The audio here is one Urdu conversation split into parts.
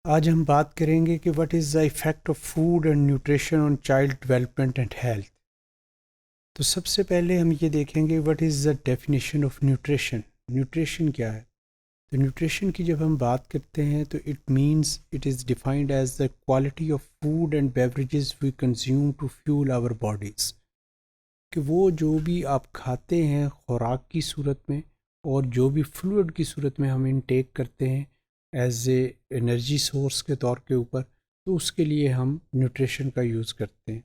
آج ہم بات کریں گے کہ what is the effect of food and nutrition on child development and health. تو سب سے پہلے ہم یہ دیکھیں گے what is the definition of nutrition. Nutrition کیا ہے؟ تو نیوٹریشن کی جب ہم بات کرتے ہیں تو it means it is defined as the quality of food and beverages we consume to fuel our bodies, کہ وہ جو بھی آپ کھاتے ہیں خوراک کی صورت میں اور جو بھی فلوئڈ کی صورت میں ہم انٹیک کرتے ہیں ایز اے انرجی سورس کے طور کے اوپر، تو اس کے لیے ہم نیوٹریشن کا یوز کرتے ہیں۔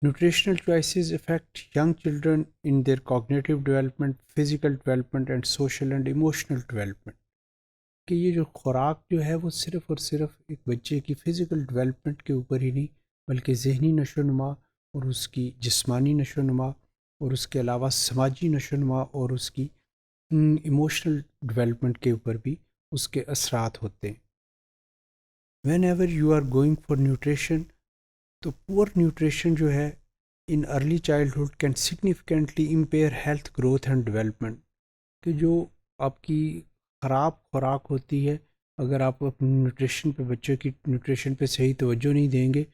Nutritional choices affect young children in their cognitive development, physical development and social and emotional development, کہ یہ جو خوراک جو ہے وہ صرف اور صرف ایک بچے کی فزیکل ڈیولپمنٹ کے اوپر ہی نہیں بلکہ ذہنی نشو و نما اور اس کی جسمانی نشو و نما اور اس کے علاوہ سماجی نشو و نما اور اس کی ایموشنل ڈیولپمنٹ کے اوپر بھی اس کے اثرات ہوتے ہیں۔ Whenever you are going for nutrition, تو پور نیوٹریشن جو ہے in early childhood can significantly impair health growth and development, کہ جو آپ کی خراب خوراک ہوتی ہے، اگر آپ اپنی نیوٹریشن پہ بچوں کی نیوٹریشن پہ صحیح توجہ نہیں دیں گے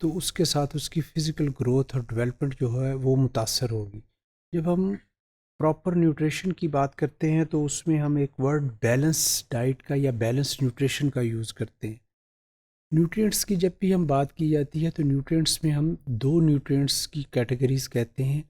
تو اس کے ساتھ اس کی فزیکل گروتھ اور ڈیولپمنٹ جو ہے وہ متاثر ہوگی۔ جب ہم پراپر نیوٹریشن کی بات کرتے ہیں تو اس میں ہم ایک ورڈ بیلنس ڈائٹ کا یا بیلنس نیوٹریشن کا یوز کرتے ہیں۔ نیوٹرینٹس کی جب بھی ہم بات کی جاتی ہے تو نیوٹرینٹس میں ہم دو نیوٹرینٹس کی کیٹیگریز کہتے ہیں،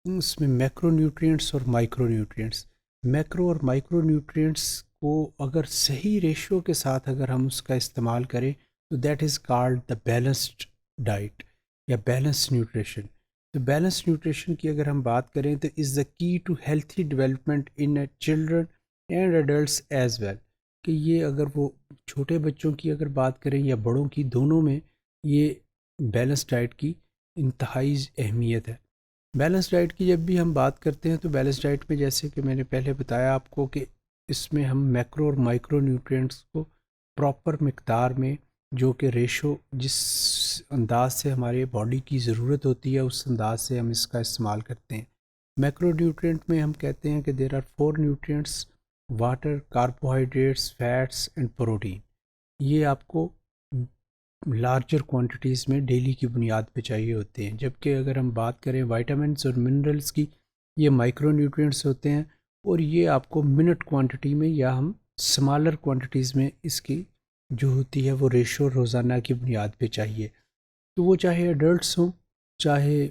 اس میں میکرو نیوٹرینٹس اور مائکرو نیوٹرینٹس۔ میکرو اور مائکرو نیوٹرینٹس کو اگر صحیح ریشو کے ساتھ اگر ہم اس کا استعمال کریں تو that is called the balanced diet یا بیلنس نیوٹریشن۔ تو بیلنس نیوٹریشن کی اگر ہم بات کریں تو is the key to healthy development in children and adults as well, کہ یہ اگر وہ چھوٹے بچوں کی اگر بات کریں یا بڑوں کی، دونوں میں یہ بیلنس ڈائٹ کی انتہائی اہمیت ہے۔ بیلنس ڈائٹ کی جب بھی ہم بات کرتے ہیں تو بیلنس ڈائٹ میں جیسے کہ میں نے پہلے بتایا آپ کو کہ اس میں ہم میکرو اور مائکرو نیوٹرینٹس کو پراپر مقدار میں، جو کہ ریشو جس انداز سے ہمارے باڈی کی ضرورت ہوتی ہے اس انداز سے ہم اس کا استعمال کرتے ہیں۔ میکرو نیوٹرینٹ میں ہم کہتے ہیں کہ there are 4 nutrients: water, carbohydrates, fats and protein. یہ آپ کو لارجر کوانٹٹیز میں ڈیلی کی بنیاد پہ چاہیے ہوتے ہیں، جبکہ اگر ہم بات کریں وائٹامنس اور منرلس کی، یہ مائکرو نیوٹرینٹس ہوتے ہیں اور یہ آپ کو منٹ کوانٹٹی میں یا ہم سمالر کوانٹٹیز میں اس کی جو ہوتی ہے وہ ریشو روزانہ کی بنیاد پہ چاہیے۔ تو وہ چاہے ایڈلٹس ہوں چاہے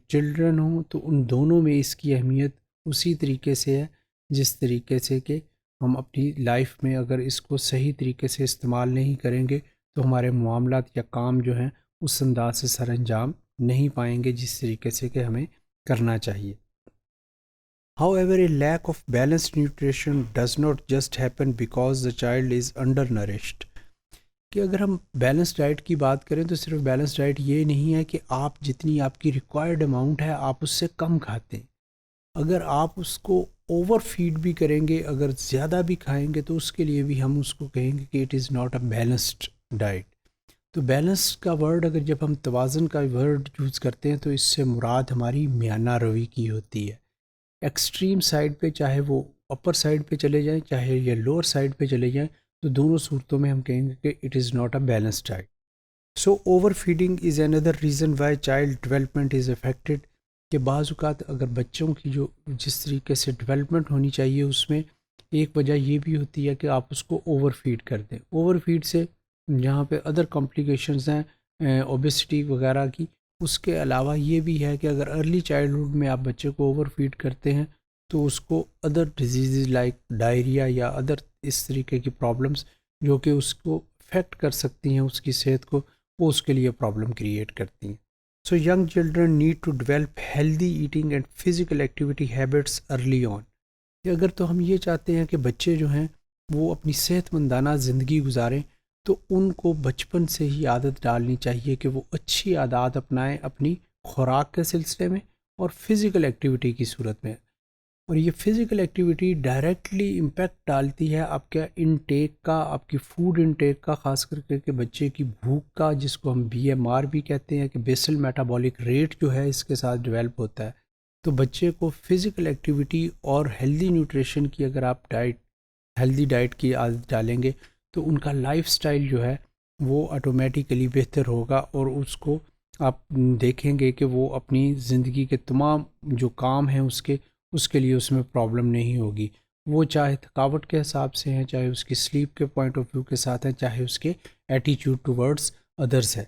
چلڈرن ہوں، تو ان دونوں میں اس کی اہمیت اسی طریقے سے ہے جس طریقے سے کہ ہم اپنی لائف میں اگر اس کو صحیح طریقے سے استعمال نہیں کریں گے تو ہمارے معاملات یا کام جو ہیں اس انداز سے سر انجام نہیں پائیں گے جس طریقے سے کہ ہمیں کرنا چاہیے۔ However, a lack of balanced nutrition does not just happen because the child is undernourished. کہ اگر ہم بیلنس ڈائٹ کی بات کریں تو صرف بیلنس ڈائٹ یہ نہیں ہے کہ آپ جتنی آپ کی ریکوائرڈ اماؤنٹ ہے آپ اس سے کم کھاتے ہیں۔ اگر آپ اس کو اوور فیڈ بھی کریں گے، اگر زیادہ بھی کھائیں گے تو اس کے لیے بھی ہم اس کو کہیں گے کہ it is not a balanced diet. تو بیلنس کا ورڈ اگر جب ہم توازن کا ورڈ یوز کرتے ہیں تو اس سے مراد ہماری میانہ روی کی ہوتی ہے۔ ایکسٹریم سائڈ پہ، چاہے وہ اپر سائڈ پہ چلے جائیں چاہے یہ لوور سائڈ پہ چلے جائیں، تو دونوں صورتوں میں ہم کہیں گے کہ it is not a balance diet. So over feeding is another reason why child development is affected, کہ بعض اوقات اگر بچوں کی جو جس طریقے سے ڈیولپمنٹ ہونی چاہیے اس میں ایک وجہ یہ بھی ہوتی ہے کہ آپ اس کو اوور فیڈ کر دیں۔ اوور فیڈ سے جہاں پہ ادر کمپلیکیشنز ہیں اوبیسٹی وغیرہ کی، اس کے علاوہ یہ بھی ہے کہ اگر ارلی چائلڈہڈ میں آپ بچے کو اوور فیڈ کرتے ہیں تو اس کو ادر ڈیزیزز لائک ڈائریا یا ادر اس طریقے کی پرابلمس جو کہ اس کو افیکٹ کر سکتی ہیں اس کی صحت کو، وہ اس کے لیے پرابلم کریٹ کرتی ہیں۔ So young children need to develop healthy eating and physical activity habits early on, کہ اگر تو ہم یہ چاہتے ہیں کہ بچے جو ہیں وہ اپنی صحت مندانہ زندگی گزاریں تو ان کو بچپن سے ہی عادت ڈالنی چاہیے کہ وہ اچھی عادات اپنائیں اپنی خوراک کے سلسلے میں اور فزیکل ایکٹیویٹی کی صورت میں۔ اور یہ فزیکل ایکٹیویٹی ڈائریکٹلی امپیکٹ ڈالتی ہے آپ کے انٹیک کا، آپ کی فوڈ انٹیک کا، خاص کر کے بچے کی بھوک کا، جس کو ہم BMR بھی کہتے ہیں کہ بیسل میٹابولک ریٹ جو ہے اس کے ساتھ ڈیولپ ہوتا ہے۔ تو بچے کو فزیکل ایکٹیویٹی اور ہیلدی نیوٹریشن کی اگر آپ ہیلدی ڈائٹ کی عادت ڈالیں گے تو ان کا لائف سٹائل جو ہے وہ آٹومیٹیکلی بہتر ہوگا، اور اس کو آپ دیکھیں گے کہ وہ اپنی زندگی کے تمام جو کام ہیں اس کے لیے اس میں پرابلم نہیں ہوگی، وہ چاہے تھکاوٹ کے حساب سے ہیں، چاہے اس کی سلیپ کے پوائنٹ آف ویو کے ساتھ ہیں، چاہے اس کے ایٹیٹیوڈ ٹورڈز ادرس ہے۔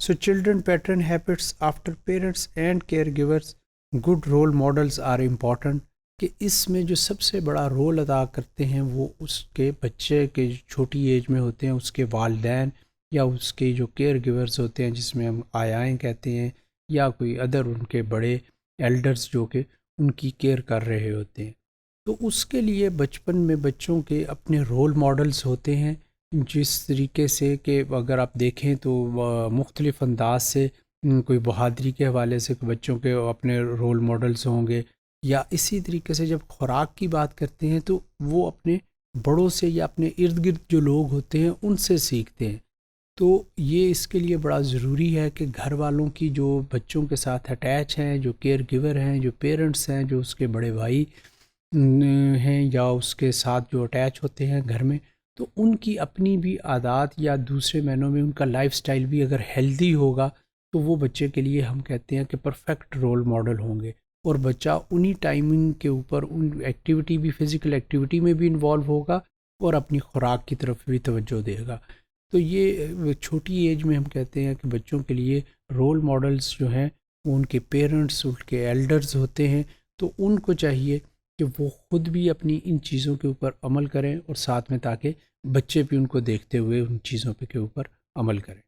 سو children pattern habits after parents and care givers, good role models are important, کہ اس میں جو سب سے بڑا رول ادا کرتے ہیں وہ اس کے بچے کے جو چھوٹی ایج میں ہوتے ہیں اس کے والدین یا اس کے جو کیئر گیورز ہوتے ہیں، جس میں ہم آیائیں کہتے ہیں، یا کوئی ادر ان کے بڑے ایلڈرز جو کہ ان کی کیئر کر رہے ہوتے ہیں۔ تو اس کے لیے بچپن میں بچوں کے اپنے رول ماڈلز ہوتے ہیں، جس طریقے سے کہ اگر آپ دیکھیں تو مختلف انداز سے کوئی بہادری کے حوالے سے بچوں کے اپنے رول ماڈلز ہوں گے، یا اسی طریقے سے جب خوراک کی بات کرتے ہیں تو وہ اپنے بڑوں سے یا اپنے ارد گرد جو لوگ ہوتے ہیں ان سے سیکھتے ہیں۔ تو یہ اس کے لیے بڑا ضروری ہے کہ گھر والوں کی جو بچوں کے ساتھ اٹیچ ہیں، جو کیئر گیور ہیں، جو پیرنٹس ہیں، جو اس کے بڑے بھائی ہیں یا اس کے ساتھ جو اٹیچ ہوتے ہیں گھر میں، تو ان کی اپنی بھی عادات یا دوسرے معنوں میں ان کا لائف سٹائل بھی اگر ہیلدی ہوگا تو وہ بچے کے لیے ہم کہتے ہیں کہ پرفیکٹ رول ماڈل ہوں گے، اور بچہ انہی ٹائمنگ کے اوپر ان ایکٹیویٹی بھی، فزیکل ایکٹیویٹی میں بھی انوالو ہوگا اور اپنی خوراک کی طرف بھی توجہ دے گا۔ تو یہ چھوٹی ایج میں ہم کہتے ہیں کہ بچوں کے لیے رول ماڈلز جو ہیں وہ ان کے پیرنٹس، ان کے ایلڈرز ہوتے ہیں، تو ان کو چاہیے کہ وہ خود بھی اپنی ان چیزوں کے اوپر عمل کریں، اور ساتھ میں تاکہ بچے بھی ان کو دیکھتے ہوئے ان چیزوں کے اوپر عمل کریں۔